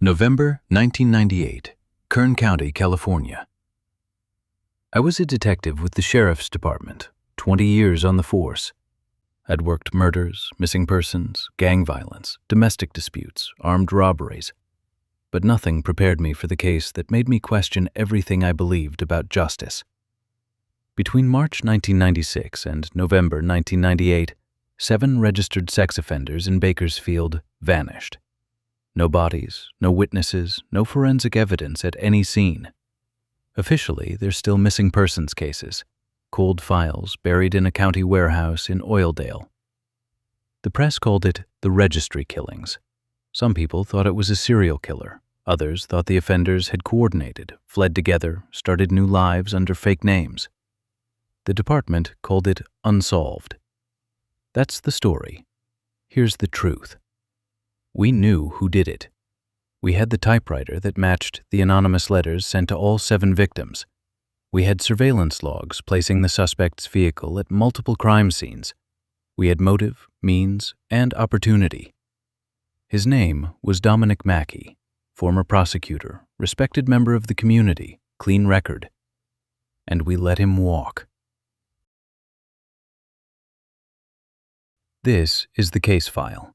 November 1998, Kern County, California. I was a detective with the Sheriff's Department, 20 years on the force. I'd worked murders, missing persons, gang violence, domestic disputes, armed robberies, but nothing prepared me for the case that made me question everything I believed about justice. Between March 1996 and November 1998, 7 registered sex offenders in Bakersfield vanished. No bodies, no witnesses, no forensic evidence at any scene. Officially, they're still missing persons cases, cold files buried in a county warehouse in Oildale. The press called it the registry killings. Some people thought it was a serial killer. Others thought the offenders had coordinated, fled together, started new lives under fake names. The department called it Unsolved. That's the story. Here's the truth. We knew who did it. We had the typewriter that matched the anonymous letters sent to all 7 victims. We had surveillance logs placing the suspect's vehicle at multiple crime scenes. We had motive, means, and opportunity. His name was Dominic MacKey, former prosecutor, respected member of the community, clean record. And we let him walk. This is the case file.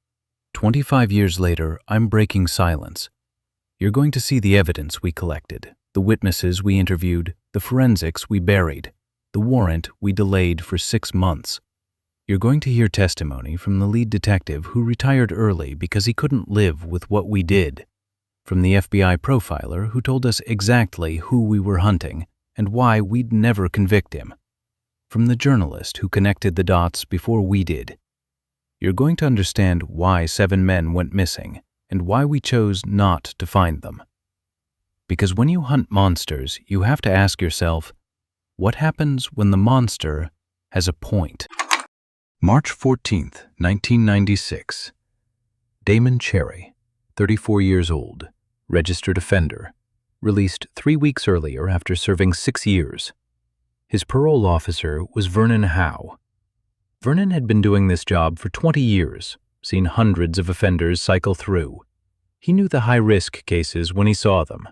25 years later, I'm breaking silence. You're going to see the evidence we collected, the witnesses we interviewed, the forensics we buried, the warrant we delayed for 6 months. You're going to hear testimony from the lead detective who retired early because he couldn't live with what we did, from the FBI profiler who told us exactly who we were hunting and why we'd never convict him, from the journalist who connected the dots before we did. You're going to understand why 7 men went missing and why we chose not to find them. Because when you hunt monsters, you have to ask yourself, what happens when the monster has a point? March 14th, 1996. Damon Cherry, 34 years old, registered offender, released 3 weeks earlier after serving 6 years. His parole officer was Vernon Howe. Vernon had been doing this job for 20 years, seen hundreds of offenders cycle through. He knew the high-risk cases when he saw them.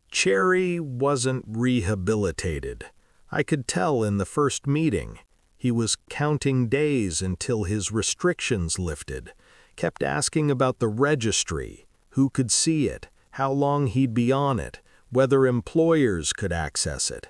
Cherry wasn't rehabilitated. I could tell in the first meeting. He was counting days until his restrictions lifted, kept asking about the registry, who could see it, how long he'd be on it, whether employers could access it.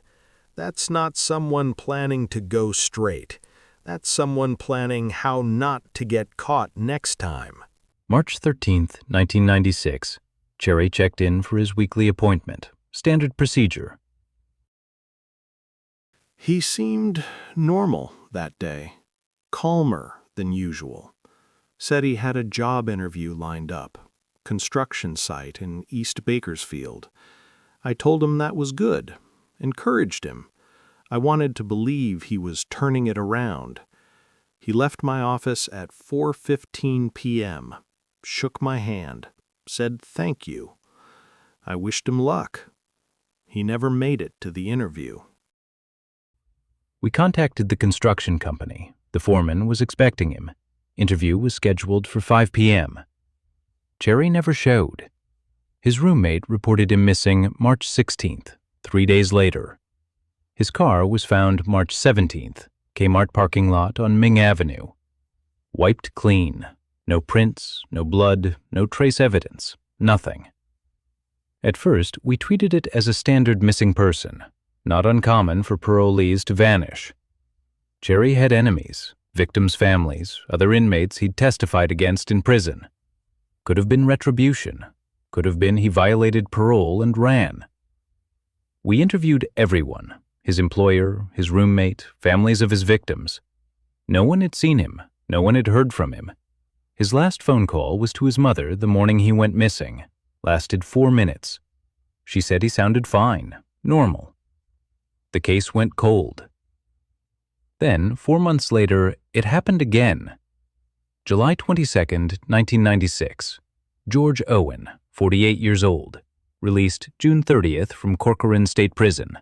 That's not someone planning to go straight. That's someone planning how not to get caught next time. March 13th, 1996. Cherry checked in for his weekly appointment. Standard procedure. He seemed normal that day, calmer than usual. Said he had a job interview lined up, construction site in East Bakersfield. I told him that was good, encouraged him. I wanted to believe he was turning it around. He left my office at 4:15 p.m., shook my hand, said thank you. I wished him luck. He never made it to the interview. We contacted the construction company. The foreman was expecting him. Interview was scheduled for 5 p.m. Cherry never showed. His roommate reported him missing March 16th, 3 days later. His car was found March 17th, Kmart parking lot on Ming Avenue. Wiped clean. No prints, no blood, no trace evidence, nothing. At first, we treated it as a standard missing person, not uncommon for parolees to vanish. Cherry had enemies, victims' families, other inmates he'd testified against in prison. Could have been retribution. Could have been he violated parole and ran. We interviewed everyone. His employer, his roommate, families of his victims. No one had seen him. No one had heard from him. His last phone call was to his mother the morning he went missing. Lasted 4 minutes. She said he sounded fine, normal. The case went cold. Then, 4 months later, it happened again. July 22nd, 1996. George Owen, 48 years old. Released June 30th from Corcoran State Prison.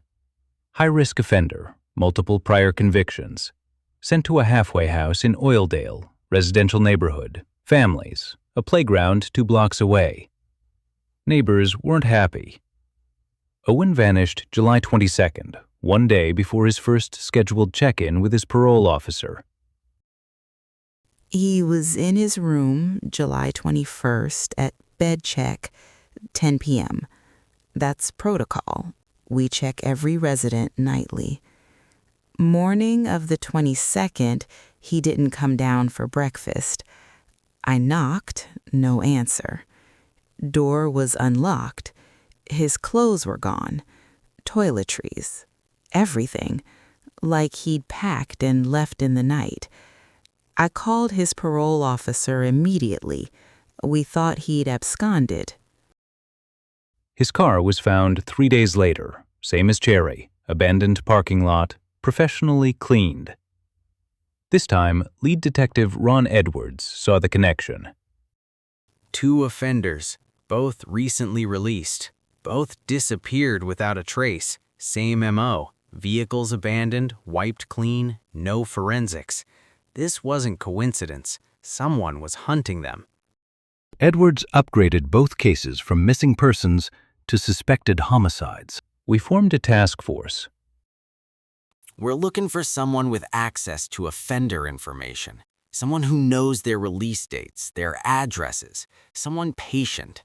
High-risk offender, multiple prior convictions. Sent to a halfway house in Oildale, residential neighborhood, families, a playground 2 blocks away. Neighbors weren't happy. Owen vanished July 22nd, one day before his first scheduled check-in with his parole officer. He was in his room July 21st at bed check, 10 p.m. That's protocol. We check every resident nightly. Morning of the 22nd, he didn't come down for breakfast. I knocked, no answer. Door was unlocked. His clothes were gone. Toiletries. Everything. Like he'd packed and left in the night. I called his parole officer immediately. We thought he'd absconded. His car was found 3 days later, same as Cherry, abandoned parking lot, professionally cleaned. This time, lead detective Ron Edwards saw the connection. 2 offenders, both recently released. Both disappeared without a trace. Same MO. Vehicles abandoned, wiped clean, no forensics. This wasn't coincidence. Someone was hunting them. Edwards upgraded both cases from missing persons to suspected homicides. We formed a task force. We're looking for someone with access to offender information. Someone who knows their release dates, their addresses. Someone patient.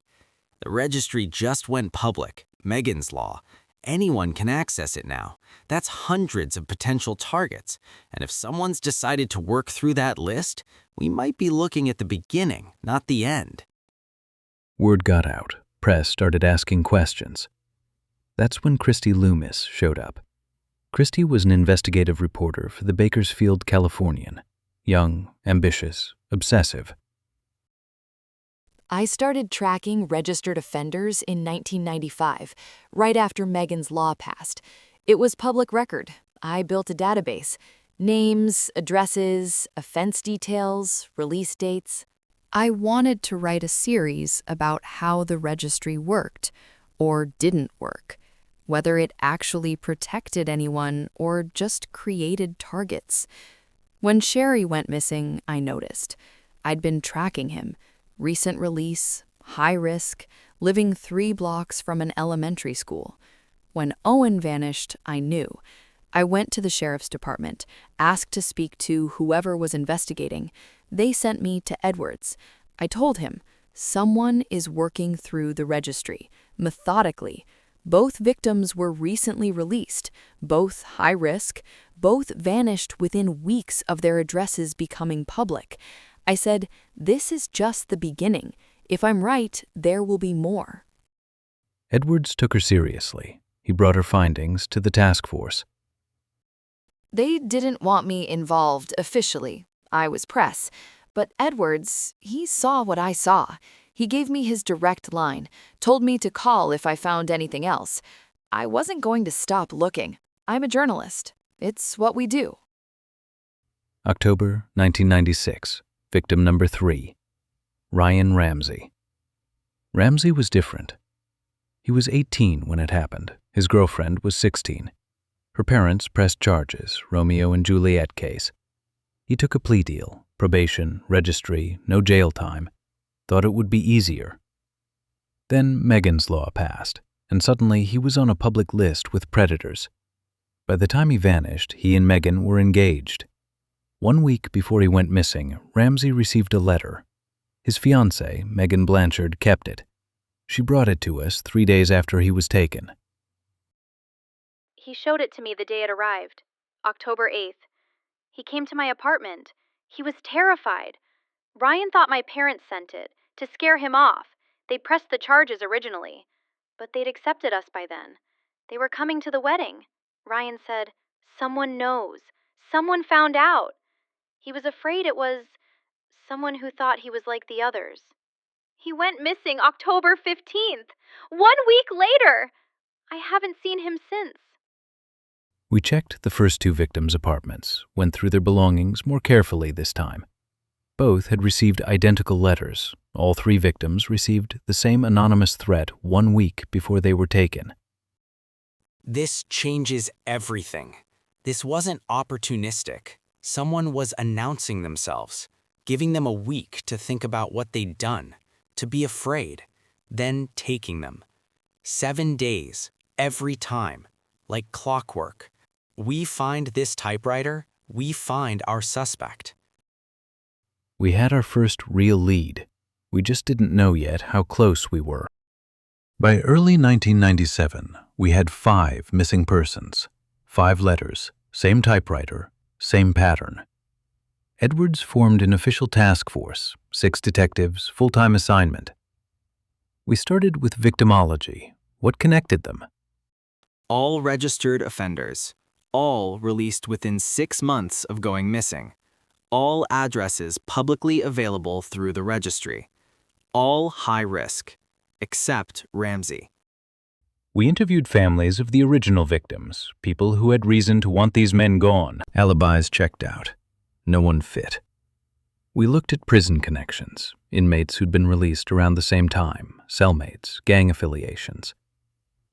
The registry just went public. Megan's Law. Anyone can access it now. That's hundreds of potential targets. And if someone's decided to work through that list, we might be looking at the beginning, not the end. Word got out. Press started asking questions. That's when Christy Loomis showed up. Christy was an investigative reporter for the Bakersfield Californian. Young, ambitious, obsessive. I started tracking registered offenders in 1995, right after Megan's Law passed. It was public record. I built a database. Names, addresses, offense details, release dates. I wanted to write a series about how the registry worked, or didn't work, whether it actually protected anyone or just created targets. When Sherry went missing, I noticed. I'd been tracking him. Recent release, high risk, living 3 blocks from an elementary school. When Owen vanished, I knew. I went to the sheriff's department, asked to speak to whoever was investigating. They sent me to Edwards. I told him, someone is working through the registry, methodically. Both victims were recently released, both high risk, both vanished within weeks of their addresses becoming public. I said, this is just the beginning. If I'm right, there will be more. Edwards took her seriously. He brought her findings to the task force. They didn't want me involved officially. I was press. But Edwards, he saw what I saw. He gave me his direct line, told me to call if I found anything else. I wasn't going to stop looking. I'm a journalist. It's what we do. October 1996. Victim number 3. Ryan Ramsey. Ramsey was different. He was 18 when it happened. His girlfriend was 16. Her parents pressed charges, Romeo and Juliet case. He took a plea deal, probation, registry, no jail time. Thought it would be easier. Then Megan's Law passed, and suddenly he was on a public list with predators. By the time he vanished, he and Megan were engaged. 1 week before he went missing, Ramsey received a letter. His fiancée, Megan Blanchard, kept it. She brought it to us 3 days after he was taken. He showed it to me the day it arrived, October 8th. He came to my apartment. He was terrified. Ryan thought my parents sent it, to scare him off. They'd pressed the charges originally, but they'd accepted us by then. They were coming to the wedding. Ryan said, someone knows. Someone found out. He was afraid it was someone who thought he was like the others. He went missing October 15th, 1 week later. I haven't seen him since. We checked the first 2 victims' apartments, went through their belongings more carefully this time. Both had received identical letters. All 3 victims received the same anonymous threat 1 week before they were taken. This changes everything. This wasn't opportunistic. Someone was announcing themselves, giving them a week to think about what they'd done, to be afraid. then taking them. 7 days, every time, like clockwork. We find this typewriter, we find our suspect. We had our first real lead. We just didn't know yet how close we were. By early 1997, we had 5 missing persons, 5 letters, same typewriter, same pattern. Edwards formed an official task force, 6 detectives, full-time assignment. We started with victimology. What connected them? All registered offenders. All released within 6 months of going missing. All addresses publicly available through the registry. All high risk, except Ramsey. We interviewed families of the original victims, people who had reason to want these men gone. Alibis checked out. No one fit. We looked at prison connections, inmates who'd been released around the same time, cellmates, gang affiliations.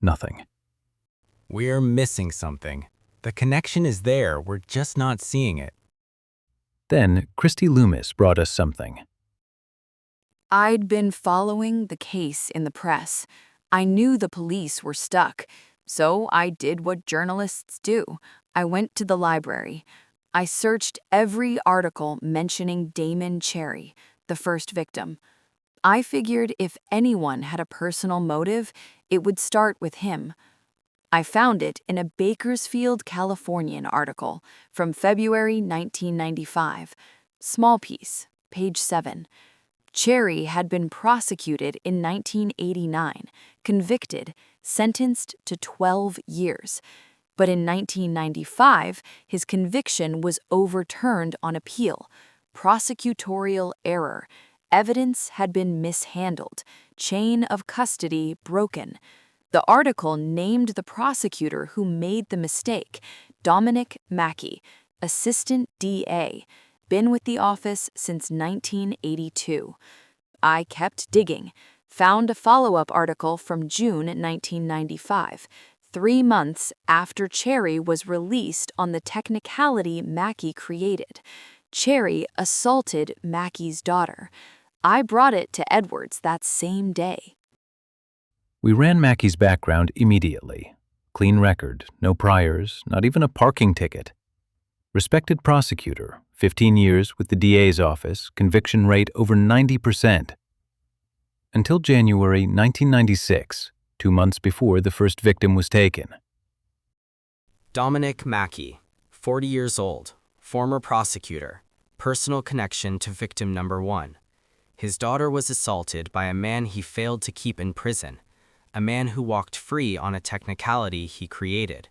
Nothing. We're missing something. The connection is there, we're just not seeing it. Then, Christy Loomis brought us something. I'd been following the case in the press. I knew the police were stuck, so I did what journalists do. I went to the library. I searched every article mentioning Damon Cherry, the first victim. I figured if anyone had a personal motive, it would start with him. I found it in a Bakersfield, Californian article from February 1995. Small piece, page 7. Cherry had been prosecuted in 1989, convicted, sentenced to 12 years. But in 1995, his conviction was overturned on appeal. Prosecutorial error. Evidence had been mishandled. Chain of custody broken. The article named the prosecutor who made the mistake, Dominic MacKey, assistant DA, been with the office since 1982. I kept digging, found a follow-up article from June 1995, 3 months after Cherry was released on the technicality MacKey created. Cherry assaulted MacKey's daughter. I brought it to Edwards that same day. We ran MacKey's background immediately. Clean record, no priors, not even a parking ticket. Respected prosecutor, 15 years with the DA's office, conviction rate over 90%. Until January 1996, 2 months before the first victim was taken. Dominic MacKey, 40 years old, former prosecutor, personal connection to victim number 1. His daughter was assaulted by a man he failed to keep in prison, a man who walked free on a technicality he created.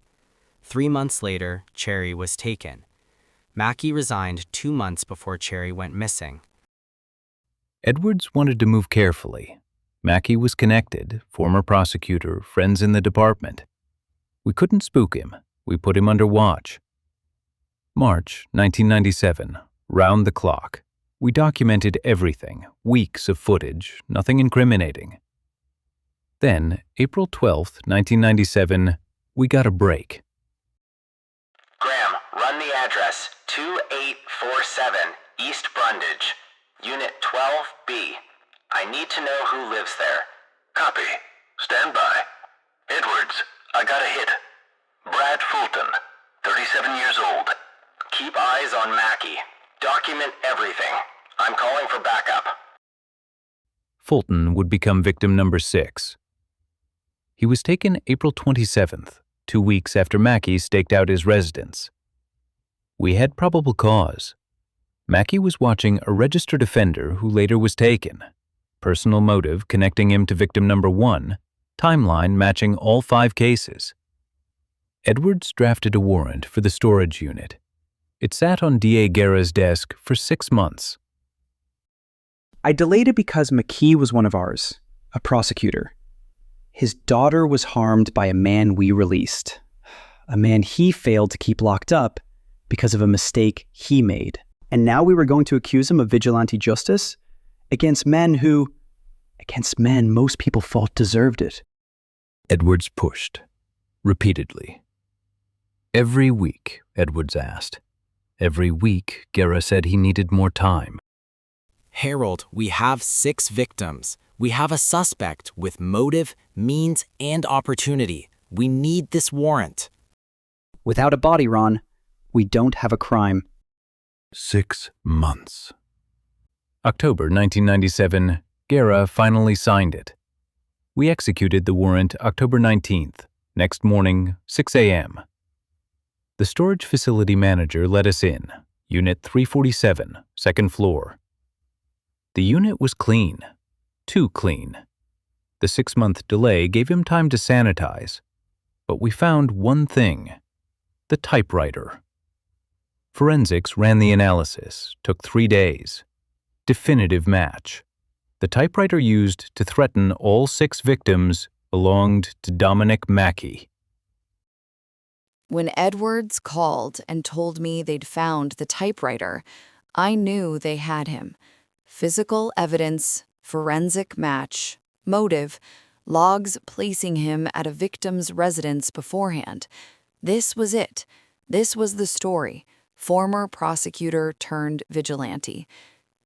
3 months later, Cherry was taken. MacKey resigned 2 months before Cherry went missing. Edwards wanted to move carefully. MacKey was connected, former prosecutor, friends in the department. We couldn't spook him. We put him under watch. March 1997, round the clock. We documented everything, weeks of footage, nothing incriminating. Then, April 12th, 1997, we got a break. Graham, run the address 2847 East Brundage, Unit 12B. I need to know who lives there. Copy. Stand by. Edwards, I got a hit. Brad Fulton, 37 years old. Keep eyes on Mackie. Document everything. I'm calling for backup. Fulton would become victim number 6. He was taken April 27th, 2 weeks after Mackie staked out his residence. We had probable cause. Mackie was watching a registered offender who later was taken. Personal motive connecting him to victim number 1, timeline matching all 5 cases. Edwards drafted a warrant for the storage unit. It sat on DA Guerra's desk for 6 months. I delayed it because MacKey was one of ours, a prosecutor. His daughter was harmed by a man we released, a man he failed to keep locked up because of a mistake he made. And now we were going to accuse him of vigilante justice against men most people thought deserved it. Edwards pushed, repeatedly. Every week, Edwards asked. Every week, Guerra said he needed more time. Harold, we have 6 victims. We have a suspect with motive, means, and opportunity. We need this warrant. Without a body, Ron, we don't have a crime. 6 months. October 1997, Guerra finally signed it. We executed the warrant October 19th, next morning, 6 a.m. The storage facility manager let us in, Unit 347, second floor. The unit was clean. Too clean. The 6-month delay gave him time to sanitize. But we found one thing: the typewriter. Forensics ran the analysis, took 3 days. Definitive match. The typewriter used to threaten all 6 victims belonged to Dominic MacKey. When Edwards called and told me they'd found the typewriter, I knew they had him. Physical evidence, forensic match, motive, logs placing him at a victim's residence beforehand. This was it. This was the story. Former prosecutor turned vigilante.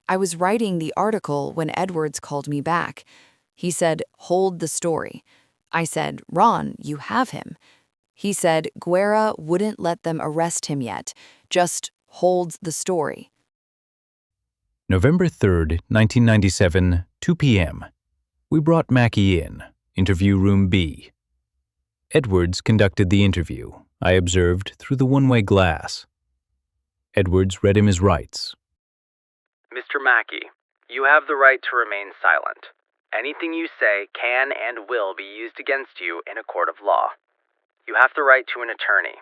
I was writing the article when Edwards called me back. He said, "Hold the story." I said, "Ron, you have him." He said Guerra wouldn't let them arrest him yet, just hold the story. November 3rd, 1997, 2 p.m. We brought MacKey in, interview room B. Edwards conducted the interview, I observed through the one-way glass. Edwards read him his rights. Mr. MacKey, you have the right to remain silent. Anything you say can and will be used against you in a court of law. You have the right to an attorney.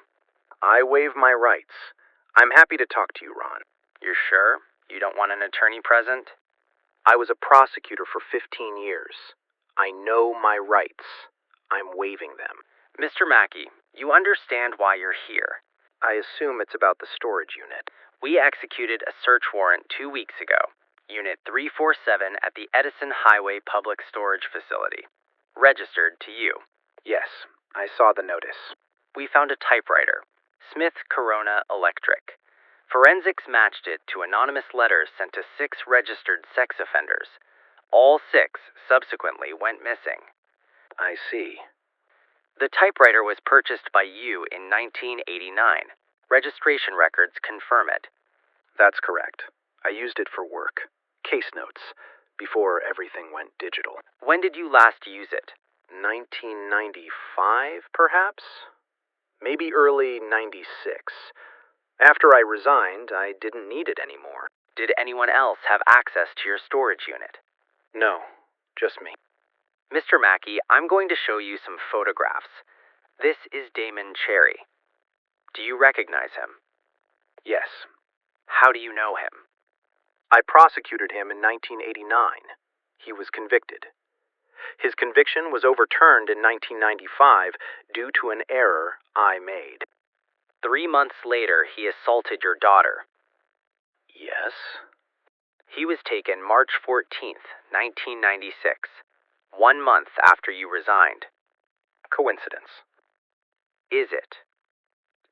I waive my rights. I'm happy to talk to you, Ron. You're sure? You don't want an attorney present? I was a prosecutor for 15 years. I know my rights. I'm waiving them. Mr. MacKey, you understand why you're here. I assume it's about the storage unit. We executed a search warrant 2 weeks ago, Unit 347 at the Edison Highway Public Storage Facility. Registered to you. Yes, I saw the notice. We found a typewriter, Smith Corona Electric. Forensics matched it to anonymous letters sent to 6 registered sex offenders. All 6 subsequently went missing. I see. The typewriter was purchased by you in 1989. Registration records confirm it. That's correct. I used it for work. Case notes. Before everything went digital. When did you last use it? 1995, perhaps? Maybe early 96. After I resigned, I didn't need it anymore. Did anyone else have access to your storage unit? No, just me. Mr. MacKey, I'm going to show you some photographs. This is Damon Cherry. Do you recognize him? Yes. How do you know him? I prosecuted him in 1989. He was convicted. His conviction was overturned in 1995 due to an error I made. 3 months later, he assaulted your daughter. Yes. He was taken March 14th, 1996, 1 month after you resigned. Coincidence. Is it?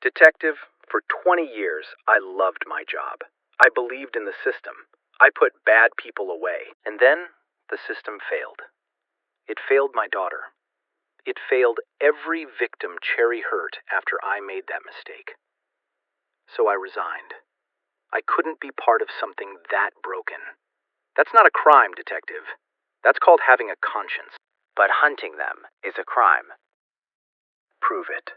Detective, for 20 years, I loved my job. I believed in the system. I put bad people away. And then, the system failed. It failed my daughter. It failed every victim Cherry hurt after I made that mistake. So I resigned. I couldn't be part of something that broken. That's not a crime, Detective. That's called having a conscience. But hunting them is a crime. Prove it.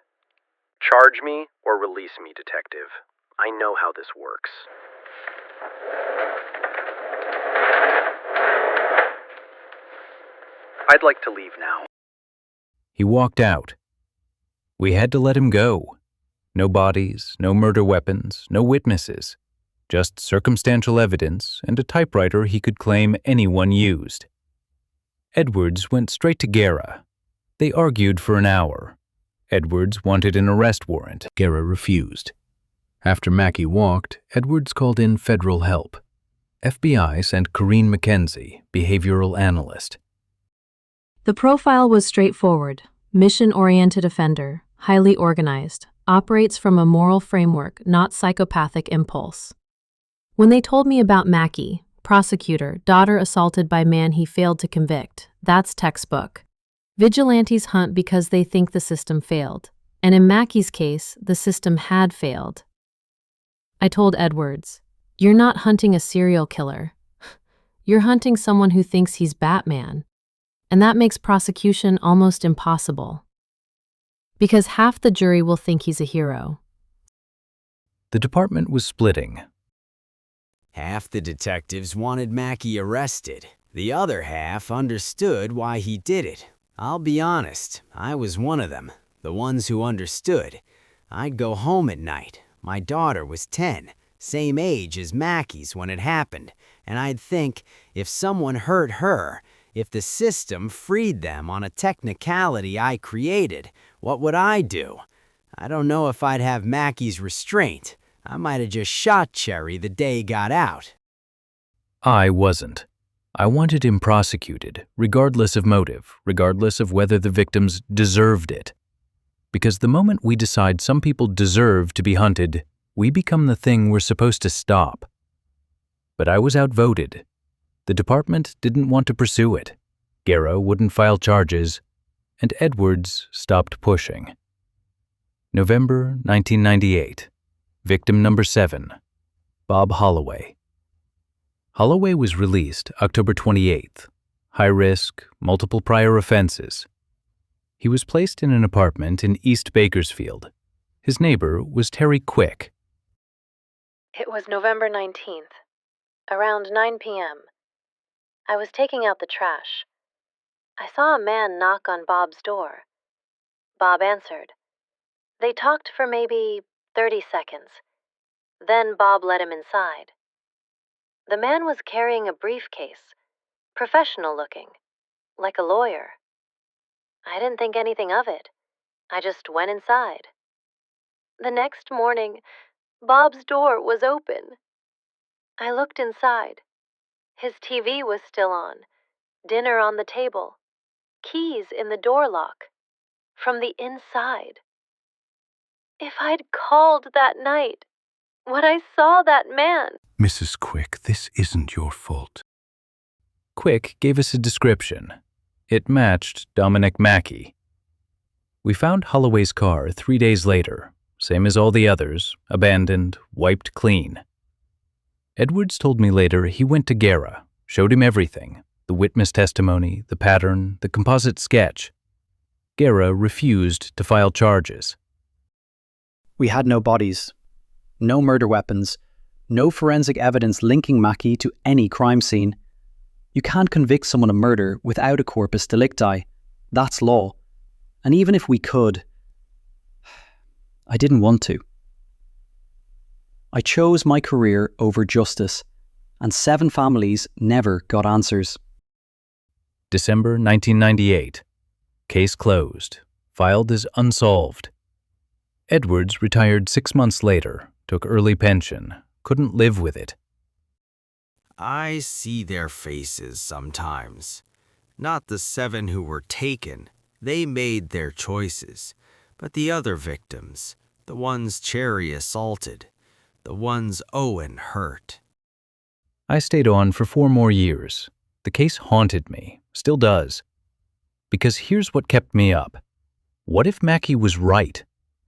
Charge me or release me, Detective. I know how this works. I'd like to leave now. He walked out. We had to let him go. No bodies, no murder weapons, no witnesses. Just circumstantial evidence and a typewriter he could claim anyone used. Edwards went straight to Guerra. They argued for an hour. Edwards wanted an arrest warrant. Guerra refused. After MacKey walked, Edwards called in federal help. FBI sent Corinne McKenzie, behavioral analyst. The profile was straightforward, mission-oriented offender, highly organized, operates from a moral framework, not psychopathic impulse. When they told me about MacKey, Prosecutor, daughter assaulted by man he failed to convict. That's textbook. Vigilantes hunt because they think the system failed. And in MacKey's case, the system had failed. I told Edwards, "You're not hunting a serial killer. You're hunting someone who thinks he's Batman. And that makes prosecution almost impossible. Because half the jury will think he's a hero." The department was splitting. Half the detectives wanted Mackie arrested. The other half understood why he did it. I'll be honest, I was one of them, the ones who understood. I'd go home at night. My daughter was 10, same age as Mackie's when it happened, and I'd think, if someone hurt her, if the system freed them on a technicality I created, what would I do? I don't know if I'd have Mackie's restraint. I might have just shot Cherry the day he got out. I wasn't. I wanted him prosecuted, regardless of motive, regardless of whether the victims deserved it. Because the moment we decide some people deserve to be hunted, we become the thing we're supposed to stop. But I was outvoted. The department didn't want to pursue it. Garrow wouldn't file charges, and Edwards stopped pushing. November 1998. Victim number 7, Bob Holloway. Holloway was released October 28th. High risk, multiple prior offenses. He was placed in an apartment in East Bakersfield. His neighbor was Terry Quick. It was November 19th, around 9 p.m. I was taking out the trash. I saw a man knock on Bob's door. Bob answered. They talked for maybe 30 seconds. Then Bob let him inside. The man was carrying a briefcase, professional looking, like a lawyer. I didn't think anything of it. I just went inside. The next morning, Bob's door was open. I looked inside. His TV was still on, dinner on the table, keys in the door lock, from the inside. If I'd called that night, when I saw that man... Mrs. Quick, this isn't your fault. Quick gave us a description. It matched Dominic MacKey. We found Holloway's car 3 days later, same as all the others, abandoned, wiped clean. Edwards told me later he went to Garrow, showed him everything, the witness testimony, the pattern, the composite sketch. Garrow refused to file charges. We had no bodies, no murder weapons, no forensic evidence linking MacKey to any crime scene. You can't convict someone of murder without a corpus delicti. That's law. And even if we could, I didn't want to. I chose my career over justice, and 7 families never got answers. December 1998. Case closed. Filed as unsolved. Edwards retired 6 months later, took early pension, couldn't live with it. I see their faces sometimes. Not the 7 who were taken. They made their choices. But the other victims, the ones Cherry assaulted, the ones Owen hurt. I stayed on for 4 more years. The case haunted me, still does. Because here's what kept me up. What if MacKey was right?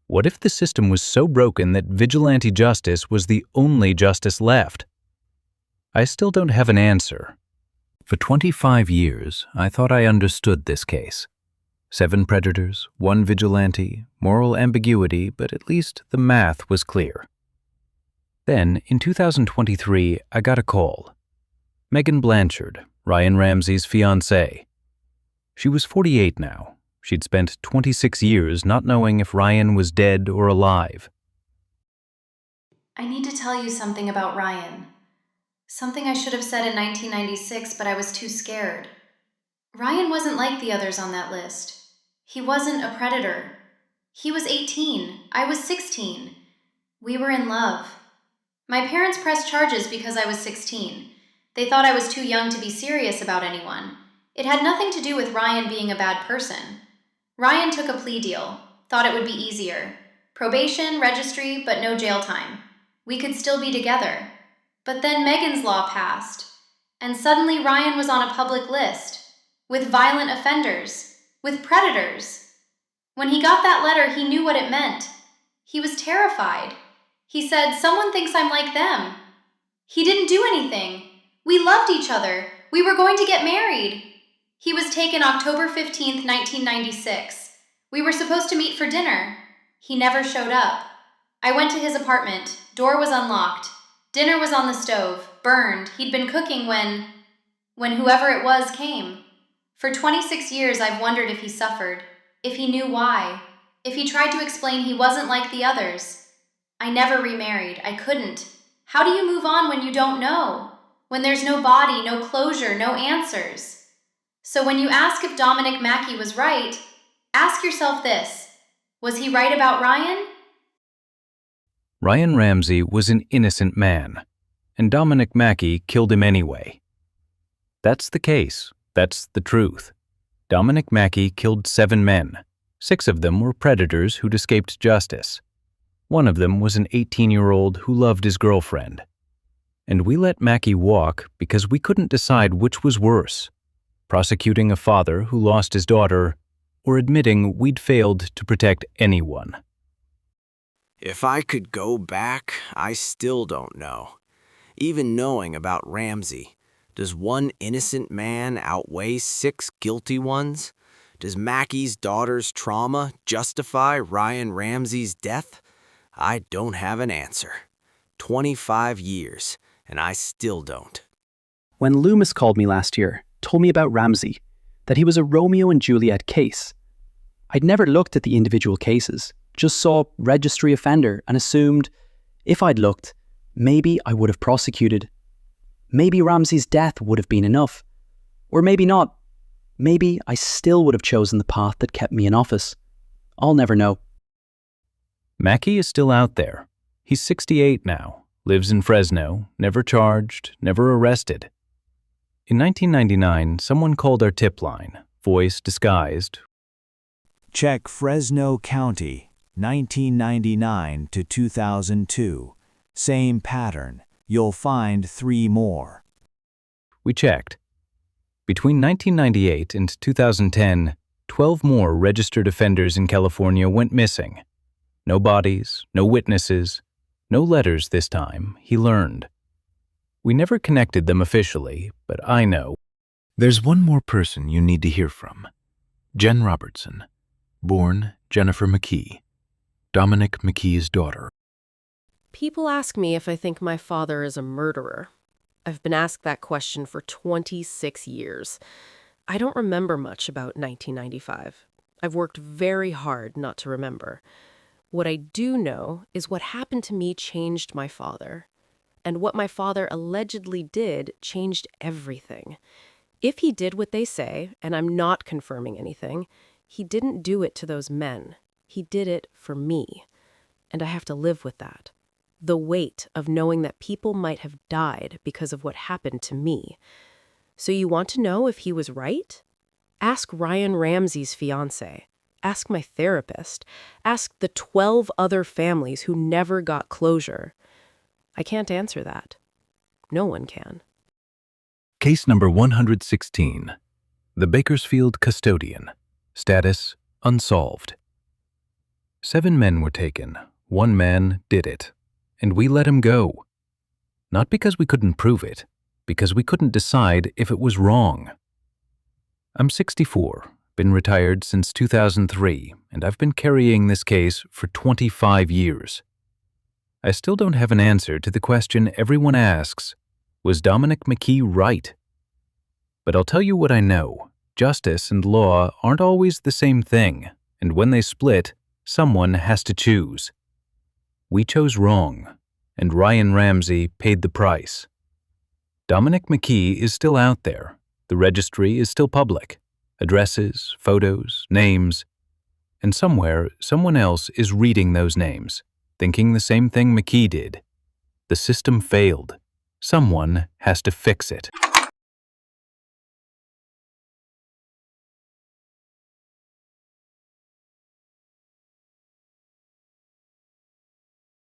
What if the system was so broken that vigilante justice was the only justice left? I still don't have an answer. For 25 years, I thought I understood this case. 7 predators, 1 vigilante, moral ambiguity, but at least the math was clear. Then, in 2023, I got a call. Megan Blanchard, Ryan Ramsey's fiancée. She was 48 now. She'd spent 26 years not knowing if Ryan was dead or alive. I need to tell you something about Ryan. Something I should have said in 1996, but I was too scared. Ryan wasn't like the others on that list. He wasn't a predator. He was 18. I was 16. We were in love. My parents pressed charges because I was 16. They thought I was too young to be serious about anyone. It had nothing to do with Ryan being a bad person. Ryan took a plea deal, thought it would be easier. Probation, registry, but no jail time. We could still be together. But then Megan's law passed. And suddenly Ryan was on a public list, with violent offenders, with predators. When he got that letter, he knew what it meant. He was terrified. He said, "Someone thinks I'm like them." He didn't do anything. We loved each other. We were going to get married. He was taken October 15th, 1996. We were supposed to meet for dinner. He never showed up. I went to his apartment. Door was unlocked. Dinner was on the stove, burned. He'd been cooking when whoever it was came. For 26 years, I've wondered if he suffered, if he knew why, if he tried to explain he wasn't like the others. I never remarried. I couldn't. How do you move on when you don't know? When there's no body, no closure, no answers? So when you ask if Dominic MacKey was right, ask yourself this: was he right about Ryan? Ryan Ramsey was an innocent man, and Dominic MacKey killed him anyway. That's the case. That's the truth. Dominic MacKey killed 7 men. 6 of them were predators who'd escaped justice. One of them was an 18-year-old who loved his girlfriend. And we let MacKey walk because we couldn't decide which was worse: prosecuting a father who lost his daughter, or admitting we'd failed to protect anyone. If I could go back, I still don't know. Even knowing about Ramsey, does one innocent man outweigh 6 guilty ones? Does Mackey's daughter's trauma justify Ryan Ramsey's death? I don't have an answer. 25 years, and I still don't. When Loomis called me last year, told me about Ramsey, that he was a Romeo and Juliet case. I'd never looked at the individual cases, just saw registry offender and assumed, if I'd looked, maybe I would have prosecuted. Maybe Ramsey's death would have been enough. Or maybe not. Maybe I still would have chosen the path that kept me in office. I'll never know. MacKey is still out there. He's 68 now, lives in Fresno, never charged, never arrested. In 1999, someone called our tip line, voice disguised. Check Fresno County, 1999 to 2002. Same pattern. You'll find 3 more. We checked. Between 1998 and 2010, 12 more registered offenders in California went missing. No bodies, no witnesses, no letters this time, he learned. We never connected them officially, but I know. There's one more person you need to hear from. Jen Robertson, born Jennifer MacKey, Dominic MacKey's daughter. People ask me if I think my father is a murderer. I've been asked that question for 26 years. I don't remember much about 1995. I've worked very hard not to remember. What I do know is what happened to me changed my father. And what my father allegedly did changed everything. If he did what they say, and I'm not confirming anything, he didn't do it to those men. He did it for me. And I have to live with that. The weight of knowing that people might have died because of what happened to me. So you want to know if he was right? Ask Ryan Ramsey's fiancé. Ask my therapist. Ask the 12 other families who never got closure. I can't answer that. No one can. Case number 116. The Bakersfield Custodian. Status: unsolved. 7 men were taken. 1 man did it. And we let him go. Not because we couldn't prove it, because we couldn't decide if it was wrong. I'm 64, been retired since 2003, and I've been carrying this case for 25 years. I still don't have an answer to the question everyone asks: was Dominic MacKey right? But I'll tell you what I know. Justice and law aren't always the same thing, and when they split, someone has to choose. We chose wrong, and Ryan Ramsey paid the price. Dominic MacKey is still out there. The registry is still public. Addresses, photos, names. And somewhere, someone else is reading those names, thinking the same thing MacKey did. The system failed. Someone has to fix it.